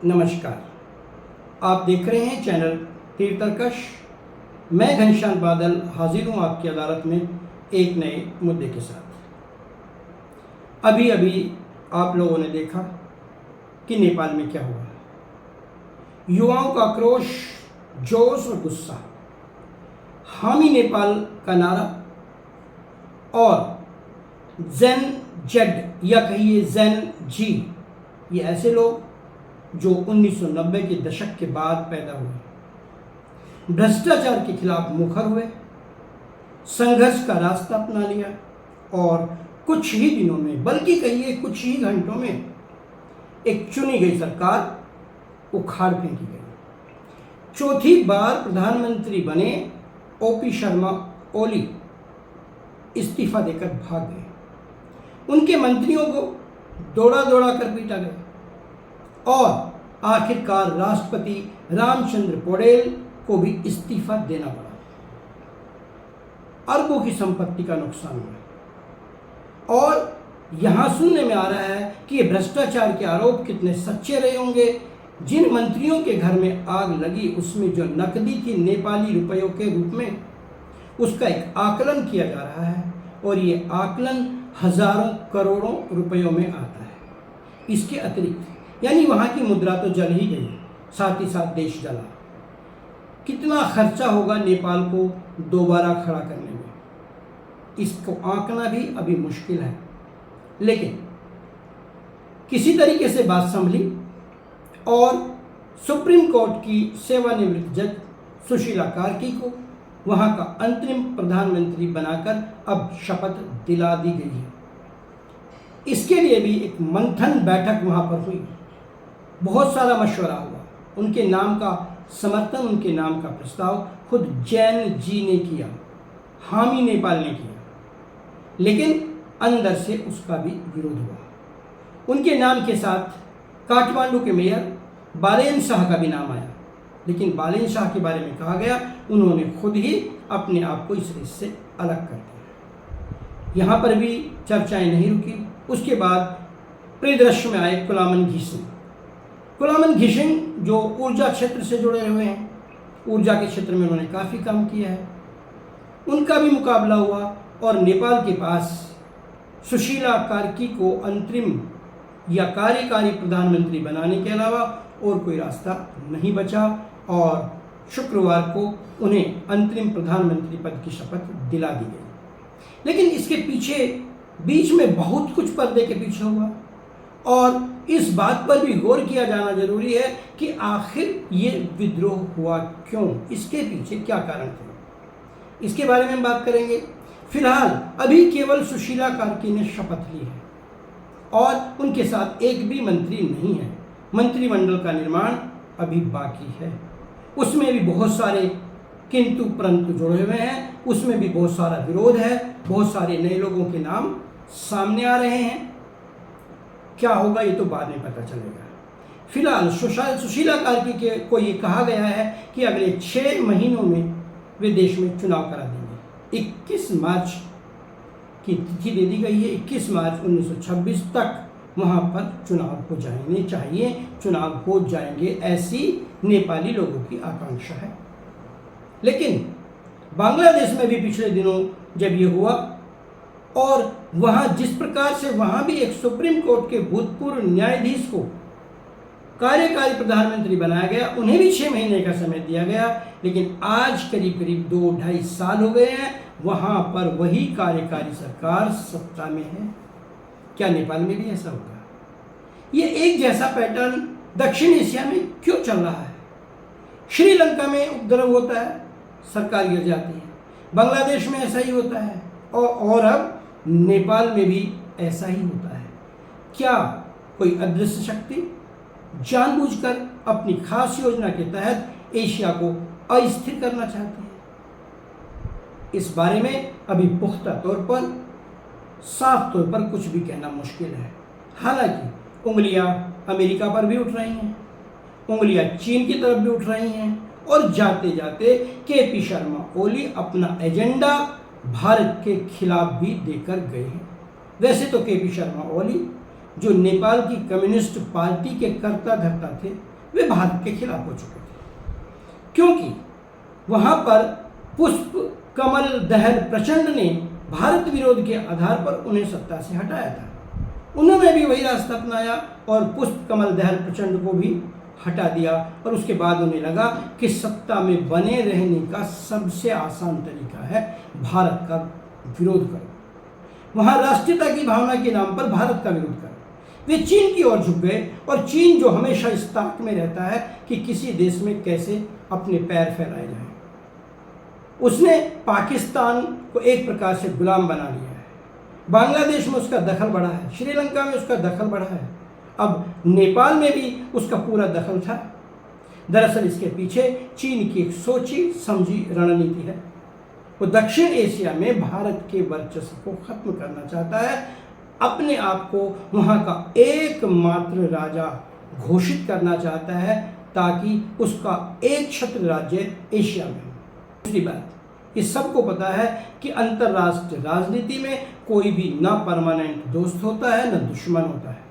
नमस्कार। आप देख रहे हैं चैनल तीर्थकश। मैं घनश्याम बादल हाजिर हूँ आपकी अदालत में एक नए मुद्दे के साथ। अभी अभी आप लोगों ने देखा कि नेपाल में क्या हुआ। युवाओं का आक्रोश, जोश और गुस्सा, हामी नेपाल का नारा और जेन जेड या कहिए जेन जी, ये ऐसे लोग जो 1990 के दशक के बाद पैदा हुए, भ्रष्टाचार के खिलाफ मुखर हुए, संघर्ष का रास्ता अपना लिया और कुछ ही दिनों में, बल्कि कहिए कुछ ही घंटों में, एक चुनी गई सरकार उखाड़ फेंकी गई। चौथी बार प्रधानमंत्री बने ओपी शर्मा ओली इस्तीफा देकर भाग गए। उनके मंत्रियों को दौड़ा दौड़ा कर पीटा गया और आखिरकार राष्ट्रपति रामचंद्र पौडेल को भी इस्तीफा देना पड़ा। अरबों की संपत्ति का नुकसान हुआ और यहां सुनने में आ रहा है कि ये भ्रष्टाचार के आरोप कितने सच्चे रहे होंगे। जिन मंत्रियों के घर में आग लगी उसमें जो नकदी थी नेपाली रुपयों के रूप में, उसका एक आकलन किया जा रहा है और ये आकलन हजारों करोड़ों रुपयों में आता है। इसके अतिरिक्त यानी वहाँ की मुद्रा तो जल ही गई, साथ ही साथ देश जला। कितना खर्चा होगा नेपाल को दोबारा खड़ा करने में, इसको आंकना भी अभी मुश्किल है। लेकिन किसी तरीके से बात संभली और सुप्रीम कोर्ट की सेवानिवृत्त जज सुशीला कार्की को वहाँ का अंतरिम प्रधानमंत्री बनाकर अब शपथ दिला दी गई है। इसके लिए भी एक मंथन बैठक वहाँ पर हुई, बहुत सारा मशवरा हुआ। उनके नाम का समर्थन, उनके नाम का प्रस्ताव खुद जैन जी ने किया, हामी नेपाल ने किया, लेकिन अंदर से उसका भी विरोध हुआ। उनके नाम के साथ काठमांडू के मेयर बालेन शाह का भी नाम आया, लेकिन बालेन शाह के बारे में कहा गया उन्होंने खुद ही अपने आप को इस रेस से अलग कर दिया। यहाँ पर भी चर्चाएं नहीं रुकी। उसके बाद परिदृश्य में आए कुलामन घिसिंग। कुलामन घिसिंग जो ऊर्जा क्षेत्र से जुड़े हुए हैं, ऊर्जा के क्षेत्र में उन्होंने काफ़ी काम किया है, उनका भी मुकाबला हुआ और नेपाल के पास सुशीला कार्की को अंतरिम या कार्यकारी प्रधानमंत्री बनाने के अलावा और कोई रास्ता नहीं बचा और शुक्रवार को उन्हें अंतरिम प्रधानमंत्री पद की शपथ दिला दी गई। लेकिन इसके पीछे बीच में बहुत कुछ पर्दे के पीछे हुआ और इस बात पर भी गौर किया जाना जरूरी है कि आखिर ये विद्रोह हुआ क्यों, इसके पीछे क्या कारण थे, इसके बारे में हम बात करेंगे। फिलहाल अभी केवल सुशीला कार्की ने शपथ ली है और उनके साथ एक भी मंत्री नहीं है। मंत्रिमंडल का निर्माण अभी बाकी है, उसमें भी बहुत सारे किंतु परंतु जुड़े हुए हैं, उसमें भी बहुत सारा विरोध है, बहुत सारे नए लोगों के नाम सामने आ रहे हैं। क्या होगा ये तो बाद में पता चलेगा। फिलहाल सुशीला कार्की के को ये कहा गया है कि अगले 6 महीनों में वे देश में चुनाव करा देंगे। 21 मार्च की तिथि दे दी गई है, 21 मार्च 1926 तक वहाँ पर चुनाव हो जाने चाहिए, चुनाव हो जाएंगे, ऐसी नेपाली लोगों की आकांक्षा है। लेकिन बांग्लादेश में भी पिछले दिनों जब ये हुआ और वहाँ जिस प्रकार से वहाँ भी एक सुप्रीम कोर्ट के भूतपूर्व न्यायाधीश को कार्यकारी प्रधानमंत्री बनाया गया, उन्हें भी 6 महीने का समय दिया गया, लेकिन आज करीब करीब 2-2.5 साल हो गए हैं, वहाँ पर वही कार्यकारी सरकार सत्ता में है। क्या नेपाल में भी ऐसा होगा? ये एक जैसा पैटर्न दक्षिण एशिया में क्यों चल रहा है? श्रीलंका में उपद्रव होता है, सरकार गिर जाती है, बांग्लादेश में ऐसा ही होता है और अब नेपाल में भी ऐसा ही होता है। क्या कोई अदृश्य शक्ति जानबूझकर अपनी खास योजना के तहत एशिया को अस्थिर करना चाहती है? इस बारे में अभी पुख्ता तौर पर, साफ तौर पर कुछ भी कहना मुश्किल है। हालांकि उंगलियां अमेरिका पर भी उठ रही हैं, उंगलियां चीन की तरफ भी उठ रही हैं और जाते जाते केपी शर्मा ओली अपना एजेंडा भारत के खिलाफ भी देकर गए हैं। वैसे तो केपी शर्मा ओली जो नेपाल की कम्युनिस्ट पार्टी के कर्ता धर्ता थे, वे भारत के खिलाफ हो चुके थे, क्योंकि वहां पर पुष्प कमल दहल प्रचंड ने भारत विरोध के आधार पर उन्हें सत्ता से हटाया था। उन्होंने भी वही रास्ता अपनाया और पुष्प कमल दहल प्रचंड को भी हटा दिया, और उसके बाद उन्हें लगा कि सत्ता में बने रहने का सबसे आसान तरीका है भारत का विरोध करो, वहां राष्ट्रीयता की भावना के नाम पर भारत का विरोध करो। वे चीन की ओर झुक गए, और चीन जो हमेशा इस ताक में रहता है कि किसी देश में कैसे अपने पैर फैलाए जाए, उसने पाकिस्तान को एक प्रकार से गुलाम बना लिया है। बांग्लादेश में उसका दखल बढ़ा है, श्रीलंका में उसका दखल बढ़ा है, अब नेपाल में भी उसका पूरा दखल था। दरअसल इसके पीछे चीन की एक सोची समझी रणनीति है। वो दक्षिण एशिया में भारत के वर्चस्व को खत्म करना चाहता है, अपने आप को वहाँ का एकमात्र राजा घोषित करना चाहता है, ताकि उसका एक छत्र राज्य एशिया में हो। दूसरी बात, इस सबको पता है कि अंतर्राष्ट्रीय राजनीति में कोई भी ना परमानेंट दोस्त होता है न दुश्मन होता है,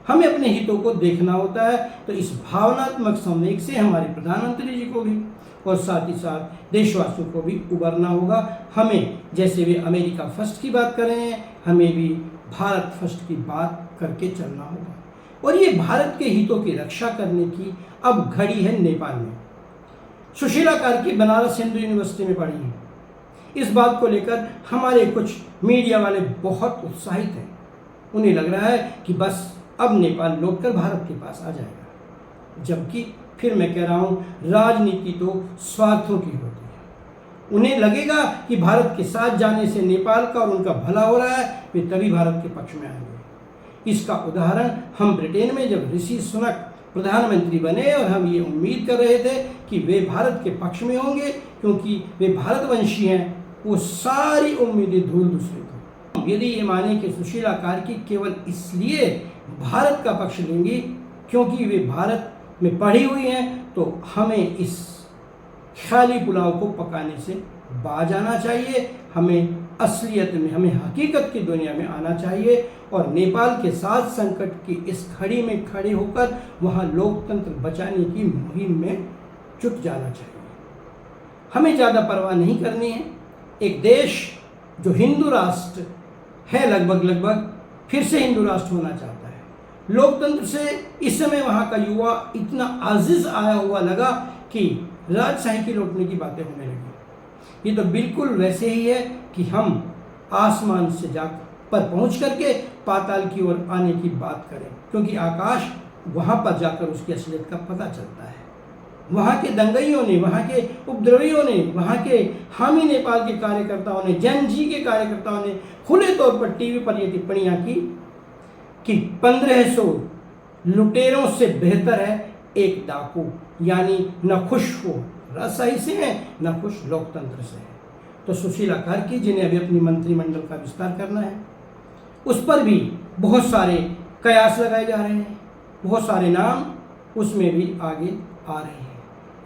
हमें अपने हितों को देखना होता है। तो इस भावनात्मक संवेग से हमारे प्रधानमंत्री जी को भी और साथ ही साथ देशवासियों को भी उबरना होगा। हमें, जैसे वे अमेरिका फर्स्ट की बात कर रहे हैं, हमें भी भारत फर्स्ट की बात करके चलना होगा, और ये भारत के हितों की रक्षा करने की अब घड़ी है नेपाल में। सुशीला कार्की बनारस हिंदू यूनिवर्सिटी में पढ़ी है। इस बात को लेकर हमारे कुछ मीडिया वाले बहुत उत्साहित हैं। उन्हें लग रहा है कि बस अब नेपाल लौटकर भारत के पास आ जाएगा, जबकि फिर मैं कह रहा हूँ, राजनीति तो स्वार्थों की होती है। उन्हें लगेगा कि भारत के साथ जाने से नेपाल का और उनका भला हो रहा है, वे तभी भारत के पक्ष में आएंगे। इसका उदाहरण हम ब्रिटेन में जब ऋषि सुनक प्रधानमंत्री बने, और हम ये उम्मीद कर रहे थे कि वे भारत के पक्ष में होंगे क्योंकि वे भारतवंशी हैं, वो सारी उम्मीदें धूल दूसरे थे। यदि ये माने कि सुशीला कार्की केवल इसलिए भारत का पक्ष लेंगी क्योंकि वे भारत में पढ़ी हुई हैं, तो हमें इस ख्याली पुलाव को पकाने से बाज आना चाहिए। हमें असलियत में, हमें हकीकत की दुनिया में आना चाहिए, और नेपाल के साथ संकट की इस घड़ी में खड़े होकर वहाँ लोकतंत्र बचाने की मुहिम में जुट जाना चाहिए। हमें ज़्यादा परवाह नहीं करनी है। एक देश जो हिंदू राष्ट्र है, लगभग फिर से हिंदू राष्ट्र होना चाहता है। लोकतंत्र से इस समय वहाँ का युवा इतना आजिज आया हुआ लगा कि राजशाही की लौटने की बातें होने लगी। ये तो बिल्कुल वैसे ही है कि हम आसमान से जा पर पहुँच करके पाताल की ओर आने की बात करें, क्योंकि आकाश वहाँ पर जाकर उसकी असलियत का पता चलता है। वहाँ के दंगइयों ने, वहाँ के उपद्रवियों ने, वहाँ के हामी नेपाल के कार्यकर्ताओं ने, जन जी के कार्यकर्ताओं ने खुले तौर पर टीवी पर ये टिप्पणियाँ की कि 1500 लुटेरों से बेहतर है एक डाकू, यानी न खुश वो राजशाही से है न खुश लोकतंत्र से है। तो सुशीला कार्की, जिन्हें अभी अपनी मंत्रिमंडल का विस्तार करना है, उस पर भी बहुत सारे कयास लगाए जा रहे हैं, बहुत सारे नाम उसमें भी आगे आ रहे हैं।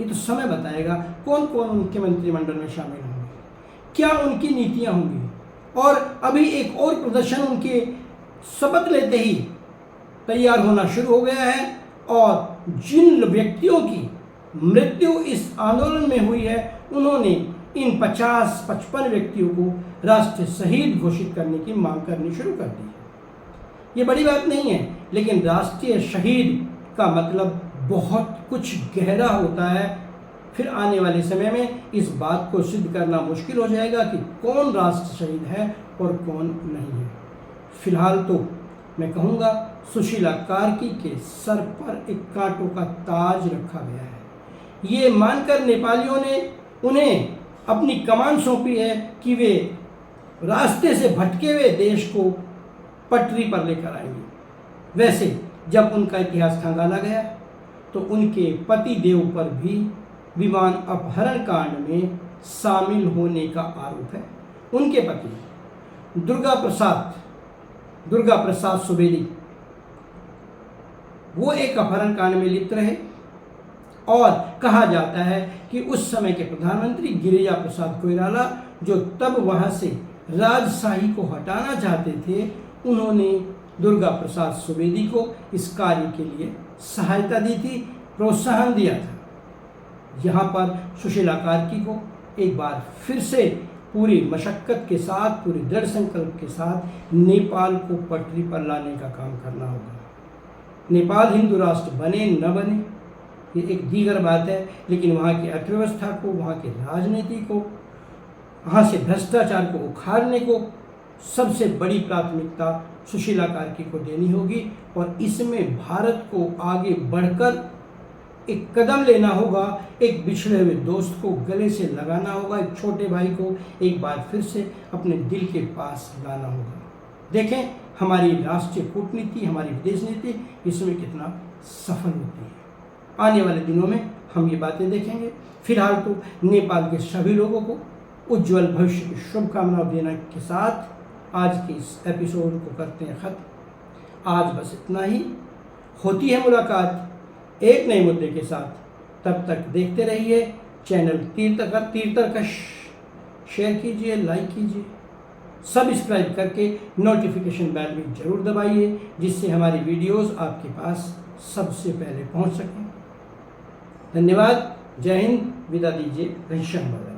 ये तो समय बताएगा कौन कौन उनके मंत्रिमंडल में शामिल होंगे, क्या उनकी नीतियां होंगी। और अभी एक और प्रदर्शन उनके शपथ लेते ही तैयार होना शुरू हो गया है, और जिन व्यक्तियों की मृत्यु इस आंदोलन में हुई है, उन्होंने इन 50-55 व्यक्तियों को राष्ट्रीय शहीद घोषित करने की मांग करनी शुरू कर दी है। ये बड़ी बात नहीं है, लेकिन राष्ट्रीय शहीद का मतलब बहुत कुछ गहरा होता है। फिर आने वाले समय में इस बात को सिद्ध करना मुश्किल हो जाएगा कि कौन राष्ट्र शहीद है और कौन नहीं है। फिलहाल तो मैं कहूँगा, सुशीला कार्की के सर पर एक कांटों का ताज रखा गया है। ये मानकर नेपालियों ने उन्हें अपनी कमान सौंपी है कि वे रास्ते से भटके हुए देश को पटरी पर लेकर आएंगे। वैसे जब उनका इतिहास खंगाला गया तो उनके पति देव पर भी विमान अपहरण कांड में शामिल होने का आरोप है। उनके पति दुर्गा प्रसाद सुवेदी, वो एक अपहरण कांड में लिप्त रहे, और कहा जाता है कि उस समय के प्रधानमंत्री गिरिजा प्रसाद कोइराला, जो तब वहाँ से राजशाही को हटाना चाहते थे, उन्होंने दुर्गा प्रसाद सुवेदी को इस कार्य के लिए सहायता दी थी, प्रोत्साहन दिया था। यहाँ पर सुशीला कार्की को एक बार फिर से पूरी मशक्कत के साथ, पूरी दृढ़ संकल्प के साथ नेपाल को पटरी पर लाने का काम करना होगा। नेपाल हिंदू राष्ट्र बने न बने ये एक दीगर बात है, लेकिन वहाँ की अर्थव्यवस्था को, वहाँ की राजनीति को, वहाँ से भ्रष्टाचार को उखाड़ने को सबसे बड़ी प्राथमिकता सुशीला कार्की को देनी होगी और इसमें भारत को आगे बढ़कर एक कदम लेना होगा। एक बिछड़े हुए दोस्त को गले से लगाना होगा, एक छोटे भाई को एक बार फिर से अपने दिल के पास लाना होगा। देखें हमारी राष्ट्रीय कूटनीति, हमारी विदेश नीति इसमें कितना सफल होती है। आने वाले दिनों में हम ये बातें देखेंगे। फिलहाल तो नेपाल के सभी लोगों को उज्जवल भविष्य की शुभकामनाएं देने के साथ आज के इस एपिसोड को करते हैं खत्म। आज बस इतना ही। होती है मुलाकात एक नए मुद्दे के साथ। तब तक देखते रहिए चैनल तीर्थकश। शेयर कीजिए, लाइक कीजिए, सब्सक्राइब करके नोटिफिकेशन बेल भी जरूर दबाइए, जिससे हमारी वीडियोस आपके पास सबसे पहले पहुंच सकें। धन्यवाद। जय हिंद। विदा दीजिए। घनश्याम।